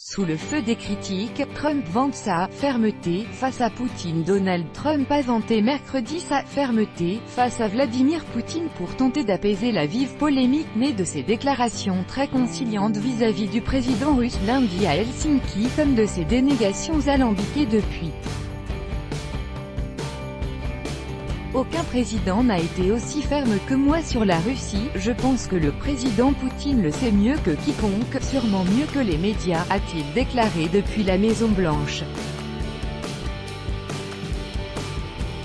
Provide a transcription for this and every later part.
Sous le feu des critiques, Trump vante sa « fermeté » face à Poutine. Donald Trump a vanté mercredi sa « fermeté » face à Vladimir Poutine pour tenter d'apaiser la vive polémique née de ses déclarations très conciliantes vis-à-vis du président russe lundi à Helsinki, comme de ses dénégations alambiquées depuis. Aucun président n'a été aussi ferme que moi sur la Russie, je pense que le président Poutine le sait mieux que quiconque, sûrement mieux que les médias, a-t-il déclaré depuis la Maison-Blanche.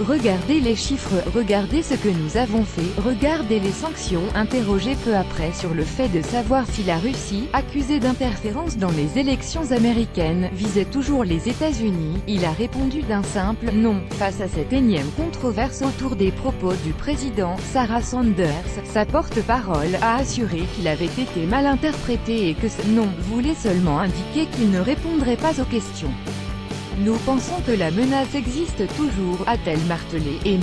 Regardez les chiffres, regardez ce que nous avons fait, regardez les sanctions. Interrogé peu après sur le fait de savoir si la Russie, accusée d'interférence dans les élections américaines, visait toujours les États-Unis, il a répondu d'un simple « non ». Face à cette énième controverse autour des propos du président, Sarah Sanders, sa porte-parole, a assuré qu'il avait été mal interprété et que ce « non » voulait seulement indiquer qu'il ne répondrait pas aux questions. Nous pensons que la menace existe toujours, a-t-elle martelé, et M.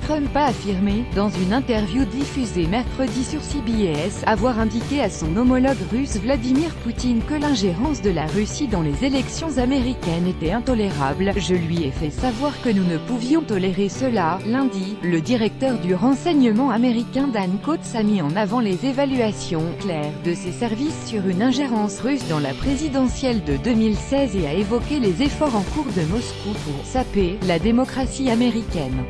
Trump a affirmé, dans une interview diffusée mercredi sur CBS, avoir indiqué à son homologue russe Vladimir Poutine que l'ingérence de la Russie dans les élections américaines était intolérable. Je lui ai fait savoir que nous ne pouvions tolérer cela. Lundi, le directeur du renseignement américain Dan Coats a mis en avant les évaluations claires de ses services sur une ingérence russe dans la présidentielle de 2016 et a évoqué les efforts en cours de Moscou pour saper la démocratie américaine.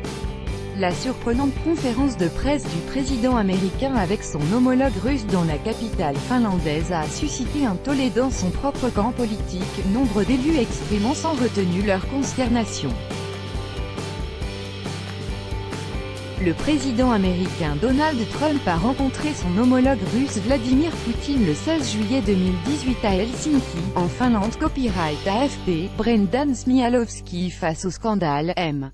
La surprenante conférence de presse du président américain avec son homologue russe dans la capitale finlandaise a suscité un tollé dans son propre camp politique, nombre d'élus exprimant sans retenue leur consternation. Le président américain Donald Trump a rencontré son homologue russe Vladimir Poutine le 16 juillet 2018 à Helsinki, en Finlande. Copyright AFP, Brendan Smialowski. Face au scandale, M.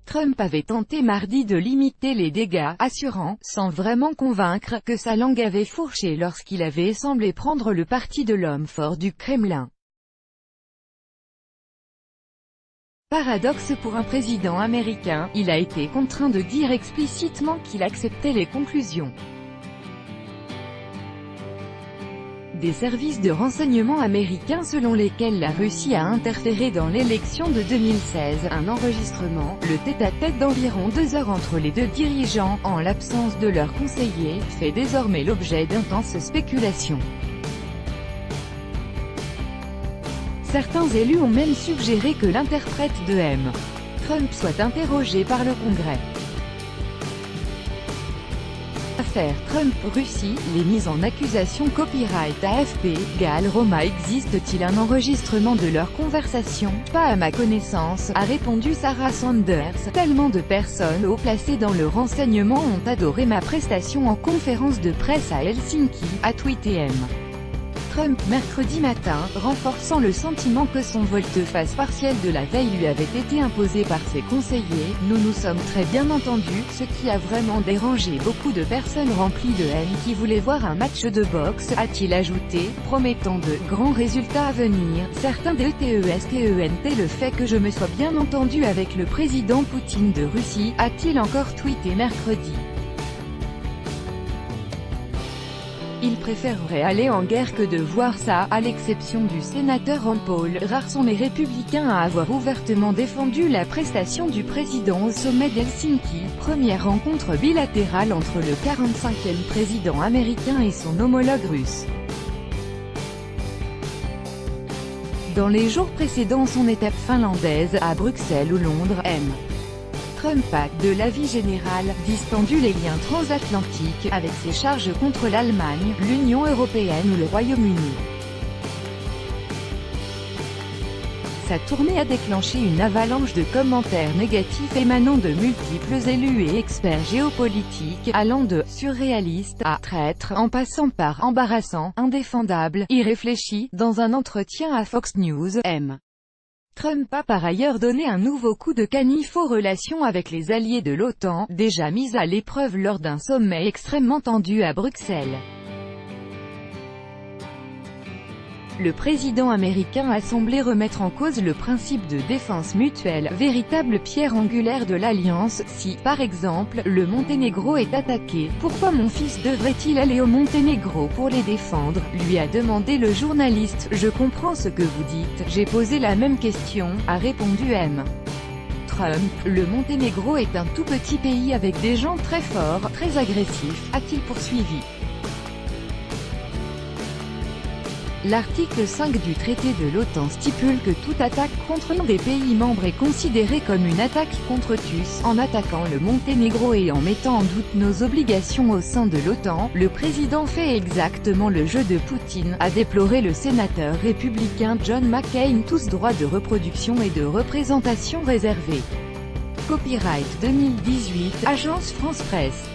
Trump avait tenté mardi de limiter les dégâts, assurant, sans vraiment convaincre, que sa langue avait fourché lorsqu'il avait semblé prendre le parti de l'homme fort du Kremlin. Paradoxe pour un président américain, il a été contraint de dire explicitement qu'il acceptait les conclusions des services de renseignement américains selon lesquels la Russie a interféré dans l'élection de 2016. Un enregistrement, le tête-à-tête d'environ 2 heures entre les deux dirigeants, en l'absence de leur conseiller, fait désormais l'objet d'intenses spéculations. Certains élus ont même suggéré que l'interprète de M. Trump soit interrogé par le Congrès. Affaire Trump-Russie, les mises en accusation. Copyright AFP, Gal Roma. Existe-t-il un enregistrement de leur conversation? Pas à ma connaissance, a répondu Sarah Sanders. Tellement de personnes haut placées dans le renseignement ont adoré ma prestation en conférence de presse à Helsinki, a tweeté M. Trump mercredi matin, renforçant le sentiment que son volte-face partiel de la veille lui avait été imposé par ses conseillers. Nous nous sommes très bien entendus, ce qui a vraiment dérangé beaucoup de personnes remplies de haine qui voulaient voir un match de boxe, a-t-il ajouté, promettant de grands résultats à venir. Certains DTESTENT le fait que je me sois bien entendu avec le président Poutine de Russie, a-t-il encore tweeté mercredi. Il préférerait aller en guerre que de voir ça, à l'exception du sénateur Rand Paul. Rares sont les républicains à avoir ouvertement défendu la prestation du président au sommet d'Helsinki, première rencontre bilatérale entre le 45e président américain et son homologue russe. Dans les jours précédant son étape finlandaise, à Bruxelles ou Londres, M. Trump a, de l'avis général, distendu les liens transatlantiques, avec ses charges contre l'Allemagne, l'Union européenne ou le Royaume-Uni. Sa tournée a déclenché une avalanche de commentaires négatifs émanant de multiples élus et experts géopolitiques, allant de « surréaliste » à « traître », en passant par « embarrassant »,« indéfendable », « irréfléchi ». Dans un entretien à Fox News, M. Trump a par ailleurs donné un nouveau coup de canif aux relations avec les alliés de l'OTAN, déjà mises à l'épreuve lors d'un sommet extrêmement tendu à Bruxelles. Le président américain a semblé remettre en cause le principe de défense mutuelle, véritable pierre angulaire de l'alliance. Si, par exemple, le Monténégro est attaqué, pourquoi mon fils devrait-il aller au Monténégro pour les défendre, lui a demandé le journaliste. Je comprends ce que vous dites, j'ai posé la même question, a répondu M. Trump. Le Monténégro est un tout petit pays avec des gens très forts, très agressifs, a-t-il poursuivi. L'article 5 du traité de l'OTAN stipule que toute attaque contre un des pays membres est considérée comme une attaque contre tous. En attaquant le Monténégro et en mettant en doute nos obligations au sein de l'OTAN, le président fait exactement le jeu de Poutine, a déploré le sénateur républicain John McCain. Tous droits de reproduction et de représentation réservés. Copyright 2018, Agence France Presse.